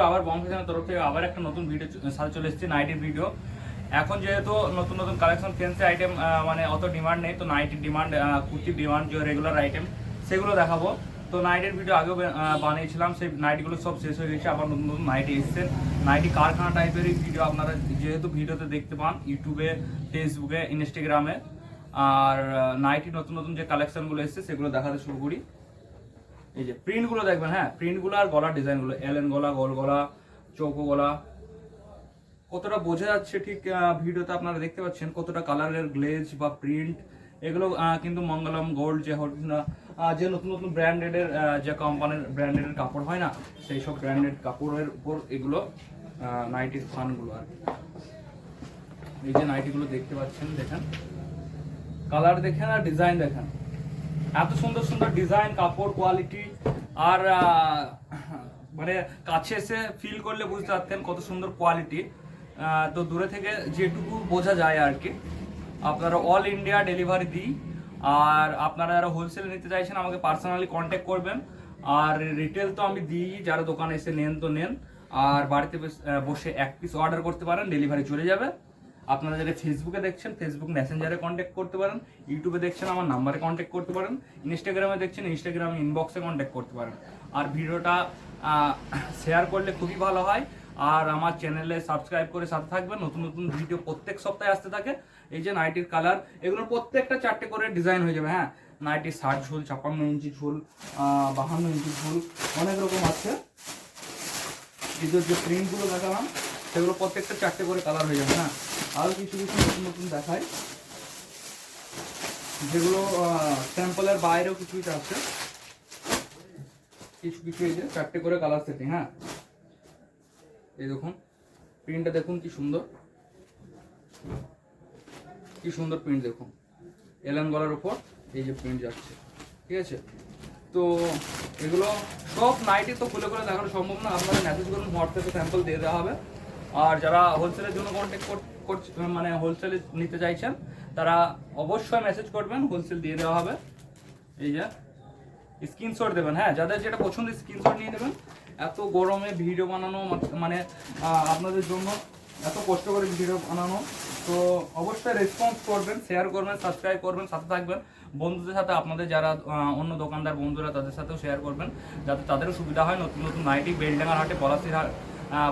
আবার বং ফ্যাশনের তরফ থেকে আবার একটা নতুন ভিডিও সাথে চলে এসেছি, নাইটির ভিডিও। এখন যেহেতু নতুন নতুন কালেকশন ফ্যান্সি আইটেম মানে অত ডিমান্ড নেই, তো নাইটির ডিমান্ড, কুর্তির ডিমান্ড, যে রেগুলার আইটেম সেগুলো দেখাবো। তো নাইটের ভিডিও আগেও বানিয়েছিলাম, সেই নাইটগুলো সব শেষ হয়ে গেছে, আবার নতুন নতুন নাইটি এসছে। নাইটি কারখানা টাইপেরই ভিডিও আপনারা যেহেতু ভিডিওতে দেখতে পান ইউটিউবে, ফেসবুকে, ইনস্টাগ্রামে। আর নাইটি নতুন নতুন যে কালেকশনগুলো এসছে সেগুলো দেখাতে শুরু করি। এই যে প্রিন্টগুলো দেখবেন, হ্যাঁ প্রিন্টগুলো আর গলার ডিজাইনগুলো, এলেন গলা, গোল গলা, চৌকো গলা, কতটা বোঝা যাচ্ছে ঠিক ভিডিওতে আপনারা দেখতে পাচ্ছেন কতটা কালারের গ্লেজ বা প্রিন্ট। এগুলো কিন্তু মঙ্গলম গোল্ড যে নতুন নতুন ব্র্যান্ডেডের যে কোম্পানির ব্র্যান্ডেডের কাপড় হয় না, সেই সব ব্র্যান্ডেড কাপড়ের উপর এগুলো নাইটির ফানগুলো আর কি। এই যে নাইটিগুলো দেখতে পাচ্ছেন, দেখেন কালার দেখেন আর ডিজাইন দেখেন, এত সুন্দর সুন্দর ডিজাইন, কাপড় কোয়ালিটি। আর মানে কাছে এসে ফিল করলে বুঝতে পারতেন কত সুন্দর কোয়ালিটি। তো দূরে থেকে যেটুকু বোঝা যায় আর কি। আপনারা অল ইন্ডিয়া ডেলিভারি দিই। আর আপনারা যারা হোলসেলে নিতে চাইছেন আমাকে পার্সোনালি কন্ট্যাক্ট করবেন। আর রিটেল তো আমি দিই, যারা দোকানে এসে নেন তো নেন, আর বাড়িতে বসে এক পিস অর্ডার করতে পারেন, ডেলিভারি চলে যাবে। আপনারা যারা ফেসবুকে দেখছেন ফেসবুক মেসেঞ্জারে কন্ট্যাক্ট করতে পারেন, ইউটিউবে দেখছেন আমার নাম্বারে কন্ট্যাক্ট করতে পারেন, ইনস্টাগ্রামে দেখছেন ইনস্টাগ্রাম ইনবক্সে কন্ট্যাক্ট করতে পারেন। আর ভিডিওটা শেয়ার করলে খুবই ভালো হয়। আর আমার চ্যানেলে সাবস্ক্রাইব করে সাথে থাকবেন, নতুন নতুন ভিডিও প্রত্যেক সপ্তাহে আসতে থাকে। এই যে নাইটির কালার, এগুলোর প্রত্যেকটা 4টে করে ডিজাইন হয়ে যাবে। হ্যাঁ, নাইটির 60 ঝুল, 56 ইঞ্চি ঝুল, 52 ইঞ্চি ঝুল, অনেক রকম আছে। এদের যে প্রিন্টগুলো দেখালাম সেগুলো প্রত্যেকটা 4টে করে কালার হয়ে যাবে। হ্যাঁ, আরও কিছু কিছু নতুন নতুন দেখায়, যেগুলো স্যাম্পলের বাইরেও কিছু কিছু আছে, কিছু কিছু এই যে 4টে করে কালার সেটিং। হ্যাঁ, এই দেখুন প্রিন্টটা দেখুন কি সুন্দর, কি সুন্দর প্রিন্ট দেখুন, এলেন গলার উপর এই যে প্রিন্ট যাচ্ছে, ঠিক আছে। তো এগুলো সব নাইটি তো খুলে খুলে দেখানো সম্ভব না, আপনারা মেসেজ করুন, হোয়াটসঅ্যাপে স্যাম্পল দিয়ে দেওয়া হবে। আর যারা হোলসেলের জন্য কন্ট্যাক্ট করছে মানে হোলসেলে নিতে চাইছেন তারা অবশ্যই মেসেজ করবেন, হোলসেল দিয়ে দেওয়া হবে। এই যে স্ক্রিনশট দেবেন, হ্যাঁ যাদের যেটা পছন্দ স্ক্রিনশট নিয়ে নেবেন। এত গরমে ভিডিও বানানো মানে আপনাদের জন্য এত কষ্ট করে ভিডিও বানানো, তো অবশ্যই রেসপন্স করবেন, শেয়ার করবেন, সাবস্ক্রাইব করবেন, সাথে থাকবেন। বন্ধুদের সাথে আপনাদের যারা অন্য দোকানদার বন্ধুরা তাদের সাথেও শেয়ার করবেন, যাতে তাদেরও সুবিধা হয়। নতুন নতুন নাইটি বেলডাঙ্গার হাটে,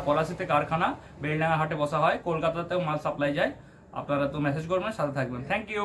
পলাশিতে কারখানা, বেলডাঙ্গার হাটে বসা হয়, কলকাতাতেও মাল সাপ্লাই যায়। আপনারা তো মেসেজ করবেন, সাথে থাকবেন। Thank you.